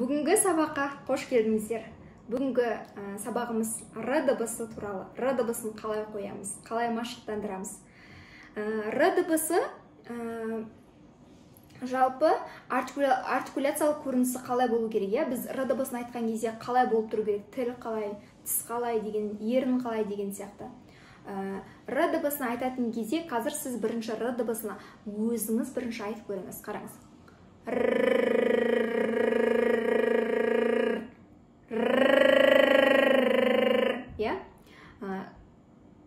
Бүгінгі сабаққа қош келдіңіздер. Бүгінгі сабағымыз Р дыбысы туралы. Р дыбысын қалай қоямыз, қалай машықтандырамыз. Р дыбысы жалпы артикуляциялық көрінісі қалай болу керек. Біз Р дыбысын айтқан кезде қалай болып тұру керек, тіл қалай, тіс қалай деген, ерін қалай деген сияқты. Р дыбысын айтатын кезде қазір сіз бірінші Р дыбысына өзіңіз бірінші айтып көріңіз. Қараңыз.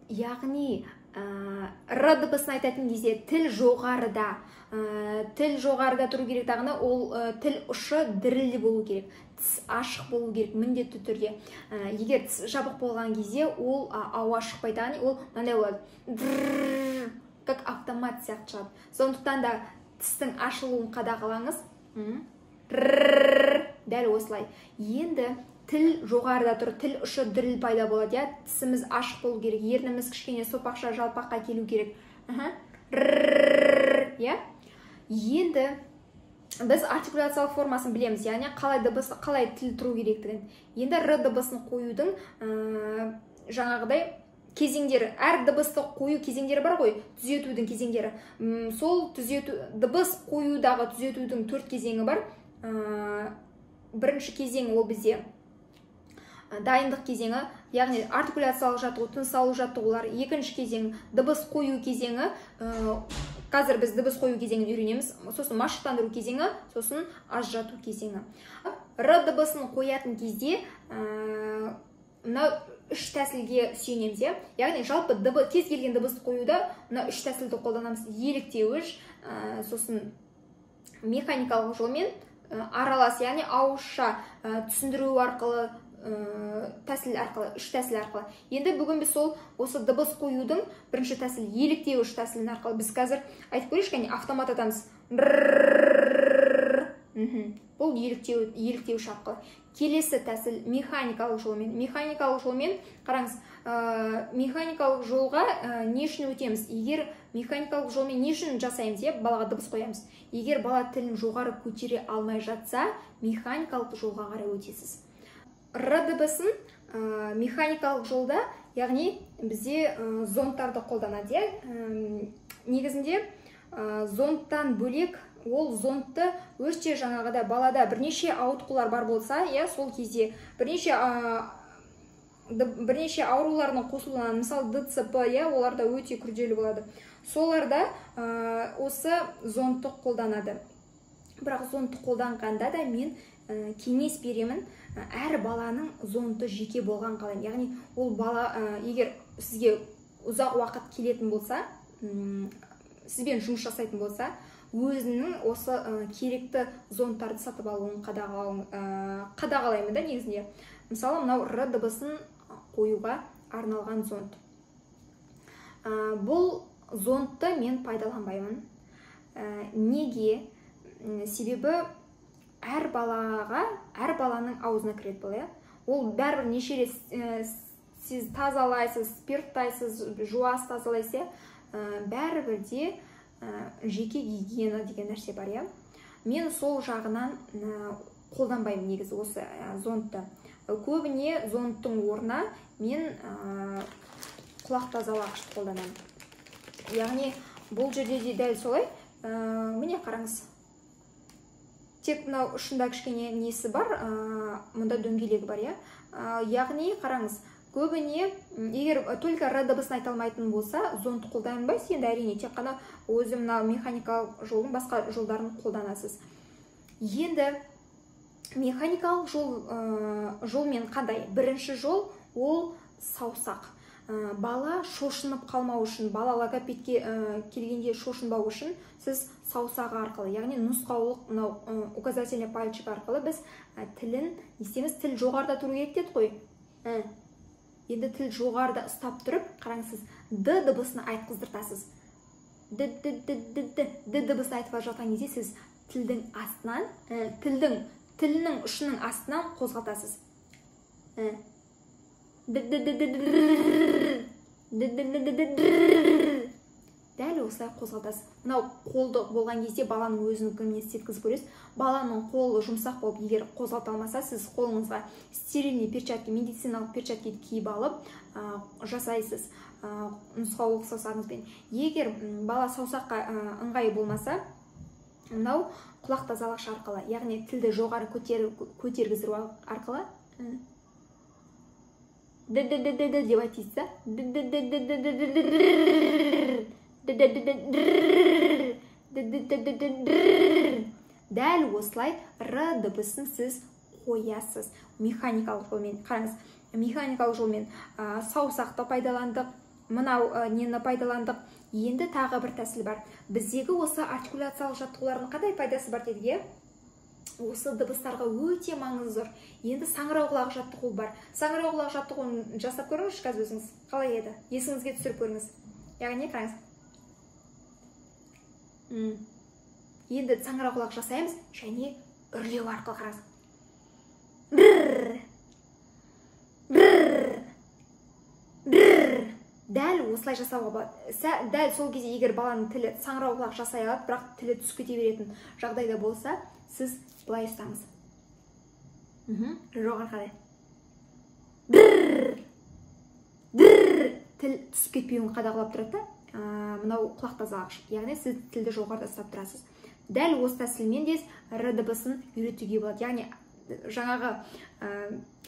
Яғни Р дыбысын айтатын кезде тіл жоғарыда тұру керек тағына, ол тіл ұшы дірілі болу керек, тіс ашық болу керек міндетті түрде. Егер тіс жабық болған кезде ол ауа шықпайды, яғни ол мынандай болады, как автомат сияқты шығады. Сондықтан да тістің ашылуын қадағалаңыз. Дәл осылай. Енді тіл жоғарыда тұр, тіл ұшы діріл пайда болады, тісіміз ашық болу керек, ерніміз кішкене сопақша жалпаққа келу керек. Енді біз артикуляциялық формасын білеміз, яғни қалай тіл тұру керектігін. Енді Р дыбысын қоюдың жаңағыдай кезеңдері, әр дыбысты қою кезеңдері бар ғой, түзетудің кезеңдері. Сол дыбыс қоюдағы түзетудің 4 кезеңі бар. Бірінші кезең ол бізде дайындық кезеңі, яғни артикуляциялық жаттығу, тыныс алу жаттығулар. Екінші кезең дыбыс қою кезеңі. Қазір біз дыбыс қою кезеңін үйренеміз. Сосын машықтандыру кезеңі, сосын ажырату кезеңі. Р дыбысын қоятын кезде мына 3 тәсілге сүйенеміз. Яғни жалпы кез келген дыбысты қоюда мына 3 тәсілді қолданамыз. Еліктеуіш, сосын механикалық жолмен аралас, яғни ауызша түсіндіру арқылы, тәсіл арқылы, 3 тәсіл арқылы. Енді бүгін біз осы дыбыс қоюдың бірінші тәсіл, еліктеуіш тәсілін арқылы біз қазір айтып көрейік, және автомат атамыз. Бұл еліктеуіш арқылы. Келесі тәсіл механикалық жолмен. Механикалық жолмен, қараңыз, механикалық жолға не үшін өтеміз? Егер механикалық жолмен не үшін жасаймыз, балаға дыбыс қоямыз? Егер бала тілін жоғары көтере алмай жатса, механикалық жолға қарай өтесіз. Р дыбысын механикалық жолда, яғни бізде зондтарды қолданады. Негізінде зондтан бөлек, ол зондты өште жаңағыда балада бірнеше ауытқулар бар болса, сол кезде бірнеше аурулардың қосылуынан, мысалы ДЦП, оларда өте күрделі болады. Соларда осы зондты қолданады. Бірақ зондты қолданғанда да мен кеңес беремін, әр баланың зондты жеке болған қалайын. Яғни ол бала егер сізге ұзақ уақыт келетін болса, сізбен жұмыс жасайтын болса, өзінің осы керекті зондтарды сатып алуын қадағалаймын да негізінде. Мысалы, мынау Р дыбысын қоюға арналған зонд. Бұл зондты мен пайдаланбаймын. Неге? Себебі әр баланың аузына кіреді бұл. Ол бәрібір неше рет сіз тазалайсыз, спирттайсыз, жуас тазалайсыз, бәрібір де жеке гигиена деген нәрсе бар. Мен сол жағынан қолданбаймын негізі осы зондты. Көбіне зондтың орнына мен құлақ тазалағышты қолданамын. Яғни бұл жерде де дәл солай. Міне қараңыз. Тек мынау ұшында кішкене несі бар, мұнда дөңгелегі бар. Яғни қараңыз, көбіне егер только Р дыбысын айта алмайтын болса, зондты қолданбайсыз, енді әрине тек қана өзі мына механикалық жолдың басқа жолдарын қолданасыз. Енді механикалық жолмен қандай? Бірінші жол ол саусақ. Бала шошынып қалмау үшін, бала логопедке келгенде шошынбау үшін сіз саусағы арқылы, яғни нұсқаулық, указательный пальчик арқылы біз тілін, естеміз, тіл жоғарыда тұру керек деді қой. Енді тіл жоғарыда ұстап тұрып, қараңсыз, Д дыбысына айтқыздыртасыз. Д дыбысын айтып жатқан кезде сіз тілдің астынан, тілінің ұшының астынан қозғалтасыз. Дәл дәл осылай қозғалтасыз. Мынау қолды болған кезде баланың өзінікіне істеткізіп көресіз. Баланың қолы жұмсақ болып, егер қозғалта алмаса, сіз қолыңызға стерильный перчатка, медициналық перчатка киіп алып жасайсыз нұсқаулық саусағыңызбен. Егер бала саусаққа ыңғайы болмаса, мынау құлақ тазалағыш арқылы, яғни тілді жоғары көтергіздіру арқылы деп айтасыз да. Дәл осылай р дыбысын сіз қоясыз. Механикалық жолмен, қараңыз, механикалық жолмен саусақты пайдаландық, мынау нені пайдаландық. Енді тағы бір тәсіл бар. Біздегі осы артикуляциялық жаттығулардың қандай пайдасы бар дедік? Осы дыбыстарға өте маңызы зор. Енді саңырауқұлақ жаттығу бар. Саңырауқұлақ жаттығуын жасап көріңізші қазір өзіңіз. Қалай еді? Есіңізге түсіріп көріңіз. Яғни қараңыз. Енді саңырауқұлақ жасаймыз және үрлеу арқылы қараңыз. Дәл осылай жасауға болады. Дәл сол кезде егер баланың тілі саңырауқұлақ жасай алады, бірақ тілі түсіп кете беретін жағдайда болса, сіз былай ұстаңыз. Жоғары қарай. Тіл түсіп кетпеуін қадағалап тұрады. Мынау құлақ тазалағыш. Яғни сіз тілді жоғарыда ұстап тұрасыз. Дәл осы тәсілмен де р дыбысын үйретуге болады. Яғни жаңағы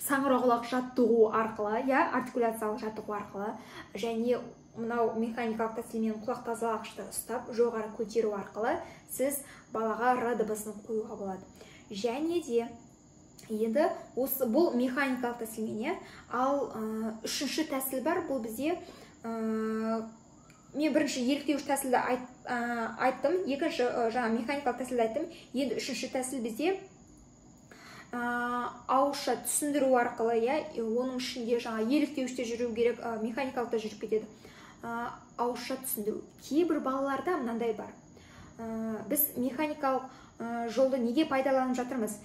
саңырауқұлақ жаттығу арқылы, артикуляциялық жаттығу арқылы және мынау механикалық тәсілмен құлақ тазалағышты ұстап, жоғары көтеру арқылы сіз балаға р дыбысын қоюға болады. Және де енді бұл механикалық тәсілмен, ал үшінші тәсіл бар, бұл бізде мен бірінші еліктеуіш тәсілді айттым, екінші жаңа механикалық тәсілді айттым, енді үшінші тәсіл бізде ауызша түсіндіру арқылы, оның ішінде жаңа еліктеуіште жүру керек, механикалықта жүріп кетеді. Ауызша түсіндіру. Кейбір балаларда мынандай бар. Біз механикалық жолды неге пайдаланып жатырмыз?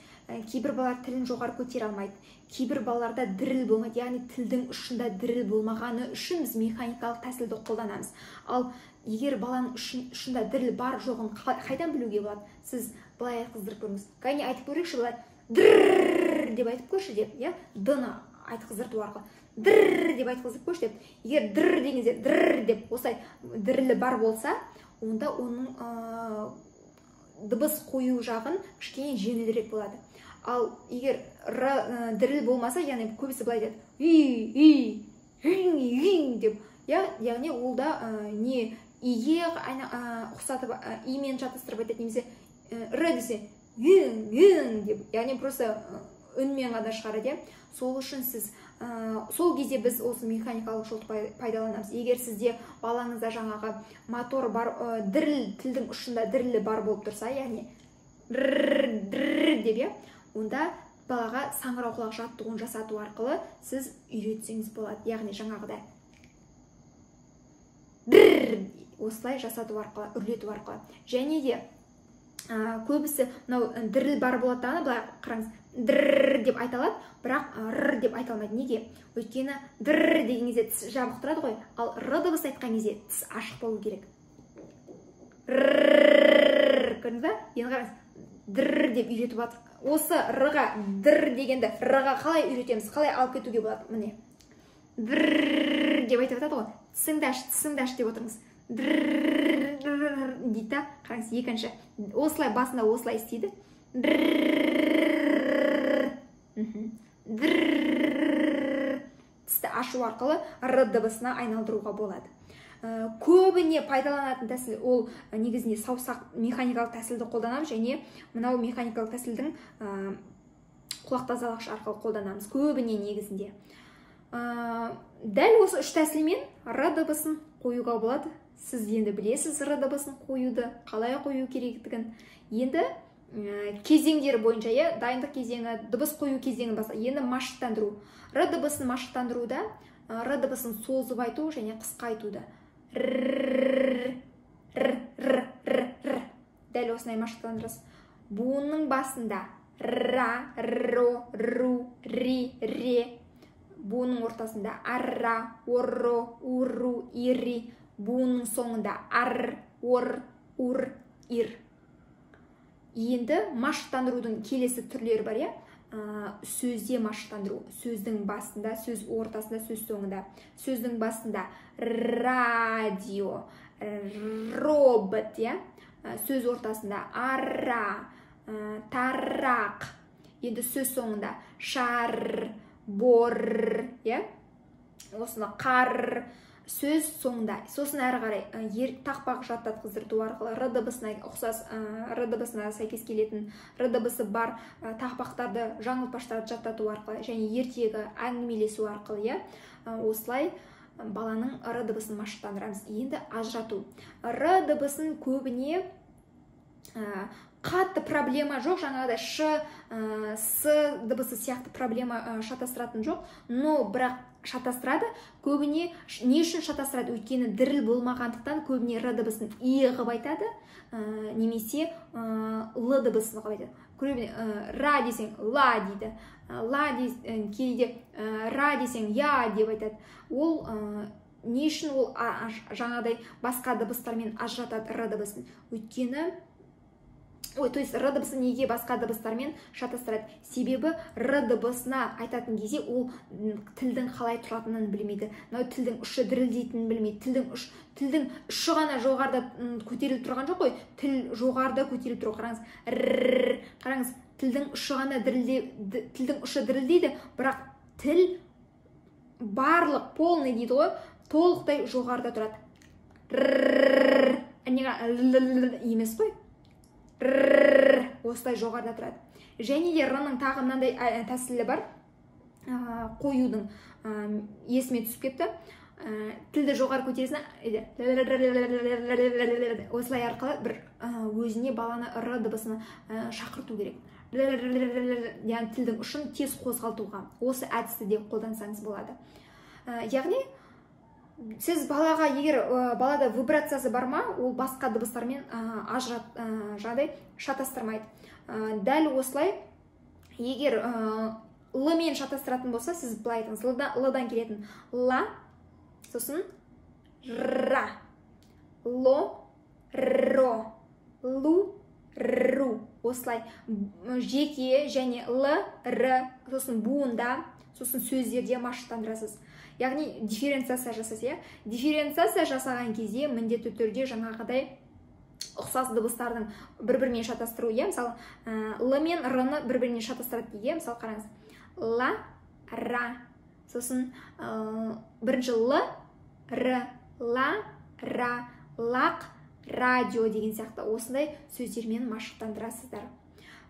Кейбір балалар тілін жоғары көтере алмайды. Кейбір балаларда діріл болмайды, яғни тілдің ұшында діріл болмағаны үшін біз механикалық тәсілді қолданамыз. Ал егер баланың ұшында діріл бар жоғын қайдан білуге болады? Сіз былай айтқыздырып көріңіз. Қайне айтып көрейікші былай? Дірррр деп айтып көрші деп, д-ны айтқыздырту арқылы. Дірррр деп айтқыздырып көрші деп. Егер дірррр дегенде дірррр деп осылай дірілі бар болса, онда оның дыбыс қою жағын кішкене жеңілірек болады. Ал егер діріл болмаса, яғни көбісі былай деді, деп, яғни олда не иге ұқсатып, имен жатыстырып айтады, немесе р десе деп, яғни просто үнмен ғана шығарады. Сол үшін сіз сол кезде біз осы механикалық жолды пайдаланамыз. Егер сізде балаңызда жаңағы мотор бар, тілдің ұшында дірілі бар болып тұрса, яғни деп, онда балаға саңырауқұлақ жаттығуын жасату арқылы сіз үйретсеңіз болады. Яғни жаңағыдай осылай жасату арқылы, үрлету арқылы. Және де көбісі діріл бар болады, былай қараңыз, дірррр деп айталады, бірақ р деп айталмайды. Неге? Өйткені дірррр деген кезде тіс жабық тұрады ғой, ал р дыбыс айтқан кезде тіс ашық болу керек. Көрдіңіз ба? Енді қараңыз, дірррр деп үйретіп жатыр. Осы р-ға дір дегенді р-ға қалай үйретеміз, қалай алып кетуге болады? Міне, дірррр деп айтып жатады ғой, тісіңді аш деп отырыңыз. Дейді, қараңыз, екінші. Осылай басында осылай істейді. Тісті ашу арқылы р дыбысына айналдыруға болады. Көбіне пайдаланатын тәсіл ол негізінде саусақ механикалық тәсілді қолданамыз, және мынау механикалық тәсілдің құлақ тазалағыш арқылы қолданамыз. Көбіне негізінде. Дәл осы үш тәсілмен р дыбысын қоюға болады. Сіз енді білесіз р дыбысын қоюды, қалай қою керектігін. Енді кезеңдері бойынша, дайындық кезеңі, дыбыс қою кезеңі басқа. Енді машықтандыру. Р дыбысын машықтандыруда, р дыбысын созып айту және қысқа айтуда. Дәл осындай машықтандырасыз. Буынның басында ра, ро, ру, ри, ре. Буынның ортасында арра, орро, урру, ирри. буынның соңында ар, ор, ур, ир. Енді машықтандырудың келесі түрлері бар, иә? Сөзде машықтандыру. Сөздің басында, сөз ортасында, сөз соңында. Сөздің басында радио, робот, иә? Сөз ортасында ара, тарақ. Енді сөз соңында шар, бор, иә? Осыны қар. Сөз соңында. Сосын әрі қарай тақпақ жаттатқыздыру арқылы р дыбысына ұқсас, р дыбысына сәйкес келетін р дыбысы бар тақпақтарды, жаңылтпаштарды жаттату арқылы және ертегі әңгімелесу арқылы, иә, осылай баланың р дыбысын машықтандырамыз. Енді ажырату. Р дыбысын көбіне қатты проблема жоқ, жаңағыдай ш, с дыбысы сияқты проблема шатастыратын жоқ, но бірақ шатастырады. Көбіне не үшін шатастырады? Өйткені діріл болмағандықтан көбіне р дыбысын и қылып айтады, немесе л дыбысын қылып айтады. Көбіне ра десең ла дейді, ла кейде ра десең я деп айтады. Ол не үшін ол жаңағыдай басқа дыбыстармен ажыратады р дыбысын? Өйткені то есть р дыбысы неге басқа дыбыстармен шатастырады? Себебі р дыбысына айтатын кезде ол тілдің қалай тұратынын білмейді. Тілдің ұшы дірілдейтінін білмейді. Тілдің ұшы ғана жоғарда көтеріліп тұрған жоқ қой. Тіл жоғарда көтеріліп тұр. Қараңыз, тілдің ұшы ғана дірілдейді, бірақ тіл барлық полный дейді ғой, толықтай жоғарда тұрады. Емес қой. Осылай жоғарда тұрады. Және де р-ның тағы мынандай тәсілі бар, қоюдың. Есіме түсіп кетті. Тілді жоғары көтересің, осылай арқылы бір өзіне баланы р дыбысына шақырту керек. Яғни тілдің ұшын тез қозғалтуға. Осы әдісті де қолдансаңыз болады. Яғни сіз балаға, егер балада вибрациясы бар ма, ол басқа дыбыстармен жағдай шатастырмайды. Дәл осылай, егер л-мен шатастыратын болса, сіз былай айтыңыз, л-дан келетін ла, сосын ра, ло, ро, лу, ру. Осылай жеке және л, р, сосын буында, сосын сөздерде машықтандырасыз. Яғни дифференциация жасаса, дифференциация жасаған кезде міндетті түрде жаңағыдай ұқсас дыбыстардың бір-бірімен шатастыру, мысалы, л мен р-ны бір-бірімен шатастырады дейге, мысалы, қараңыз, ла, ра, сосын бірінші л, р, ла, ра, лақ, радио деген сияқты осындай сөздермен машықтандырасыздар.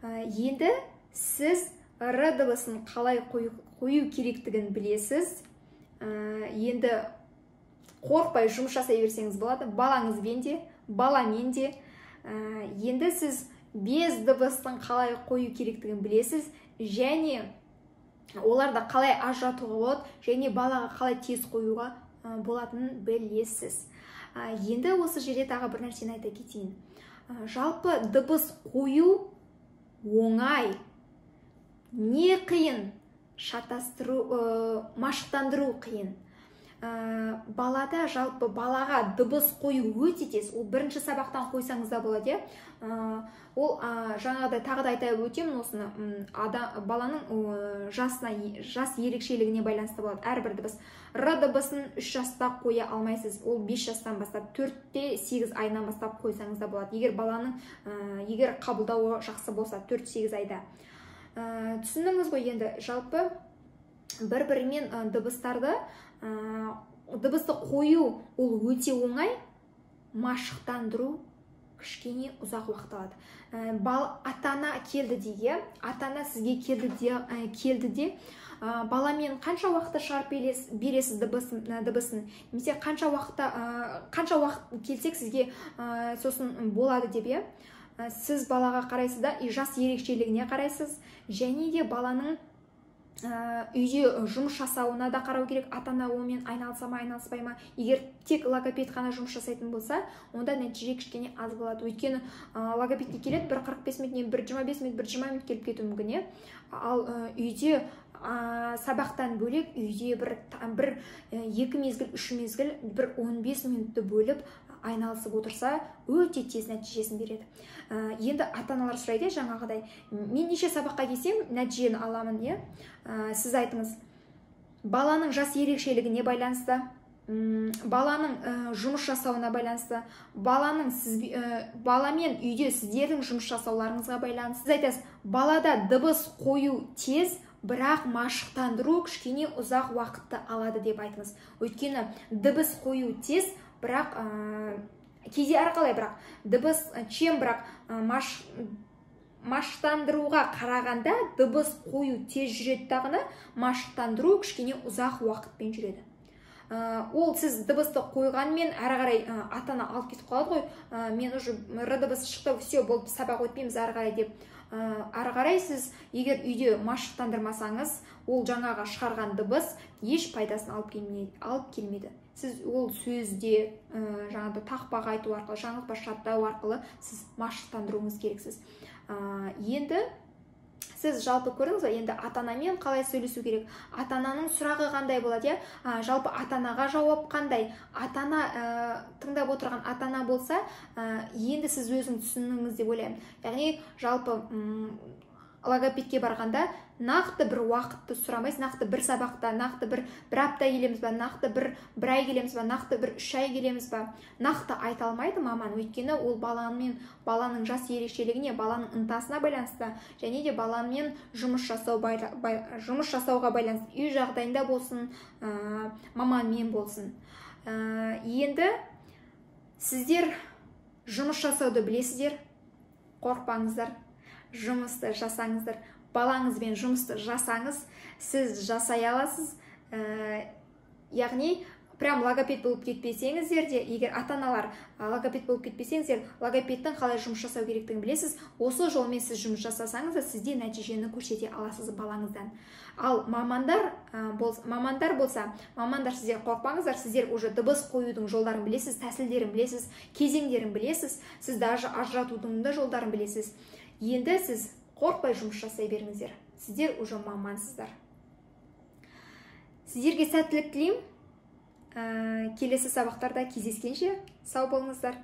Енді сіз р дыбысын қалай қою керектігін білесіз. Енді қорқпай жұмыс жасай берсеңіз болады, балаңызбен де, баламен де. Енді сіз без дыбыстың қалай қою керектігін білесіз, және оларды қалай ажыратуға болады, және балаға қалай тез қоюға болатынын білесіз. Енді осы жерде тағы бір нәрсені айта кетейін. Жалпы дыбыс қою оңай, не қиын? Машықтандыру қиын. Балада жалпы балаға дыбыс қою өте тез. Ол бірінші сабақтан қойсаңыз да болады. Ол жаңағыдай тағы да айта өтемін осыны. Баланың жас ерекшелігіне байланысты болады әрбір дыбыс. Р дыбысын 3 жаста қоя алмайсыз. Ол 5 жастан бастап, 4-8 айынан бастап қойсаңыз да болады. Егер қабылдауы жақсы болса, 4-8 айда. Түсіндіңіз ғой, енді жалпы бір-бірімен дыбысты қою ол өте оңай, машықтандыру кішкене ұзақ уақыт алады. Ата-ана келді дейге, ата-ана сізге келді де, баламен қанша уақытта шығарып бересіз дыбысын, немесе қанша уақыт келсек сізге сосын болады деп, сіз балаға қарайсыз да, жас ерекшелігіне қарайсыз, және де баланың үйде жұмыс жасауына да қарау керек. Ата-ана онымен айналыса ма, айналыспай ма. Егер тек логопед қана жұмыс жасайтын болса, онда нәтиже кішкене аз болады. Өйткені логопедке келеді, бір 45 минут, бір 25 минут, бір 20 минут келіп кетуі мүмкін. Ал үйде сабақтан бөлек, үйде бір 2 мезгіл, 3 мезгіл, бір 15 минутты бөліп айналысып отырса, өте тез нәтижесін береді. Енді ата-аналар сұрайды, жаңағыдай, мен неше сабаққа келсем нәтижені аламын, сіз айтыңыз, баланың жас ерекшелігіне байланысты, баланың жұмыс жасауына байланысты, баламен үйде сіздердің жұмыс жасауларыңызға байланысты. Сіз айтасыз, балада дыбыс қою тез, бірақ машықтандыру кішкене ұзақ уақытты алады деп айтыңыз. Өйткені дыбыс қою тез, бірақ кейде әрқалай, бірақ дыбыс чем, бірақ машықтандыруға қарағанда дыбыс қою тез жүреді дағыны, машықтандыру кішкене ұзақ уақытпен жүреді. Ол сіз дыбысты қойғанмен әрі қарай ата-ана алып кетіп қалады ғой, мен уже дыбысы шықты, все, болды, сабақ өтпейміз әрі қарай деп. Әрі қарай сіз егер үйде машықтандырмасаңыз, ол жаңаға шығарған дыбыс еш пайдасын алып келмейді. Сіз ол сөзде, жаңағыда тақпақ айту арқылы, жаңылтпа шаттау арқылы сіз машықтандыруыңыз керексіз. Енді сіз жалпы көрдіңіз, енді ата-анамен қалай сөйлесу керек? Ата-ананың сұрағы қандай болады, жалпы ата-анаға жауап қандай? Ата-ана тыңдап отырған ата-ана болса, енді сіз өзің түсініңіз деп ойлаймын. Яғни жалпы логопедке барғанда нақты бір уақытты сұрамайсыз, нақты бір сабақта, нақты бір апта келеміз ба, нақты бір ай келеміз ба, нақты бір 3 ай келеміз ба, нақты айта алмайды маман. Өйткені ол баланың жас ерекшелігіне, баланың ынтасына байланысты, және де баламен жұмыс жасауға байланысты, үй жағдайында болсын, маманмен болсын. Енді сіздер жұмыс жасауды білесіздер, қорықпаңыздар, жұмысты жасаңыздар. Балаңызбен жұмысты жасаңыз, сіз жасай аласыз. Яғни, прям логопед болып кетпесеңіздер де, егер ата-аналар логопед болып кетпесеңіздер, логопедтің қалай жұмыс жасау керектігін білесіз, осы жолмен сіз жұмыс жасасаңыз, сізде нәтижені көрсете аласыз балаңыздан. Ал мамандар болса, сіздер қорықпаңыздар, сіздер уже дыбыс қоюдың жолдарын білесіз, тәсілдерін білесіз, кезеңдерін білесіз, сіз даже ажыратудың да жолдарын білесіз. Енді сіз қорықпай жұмыс жасай беріңіздер. Сіздер уже мамансыздар. Сіздерге сәттілік тілеймін. Келесі сабақтарда кездескенше сау болыңыздар.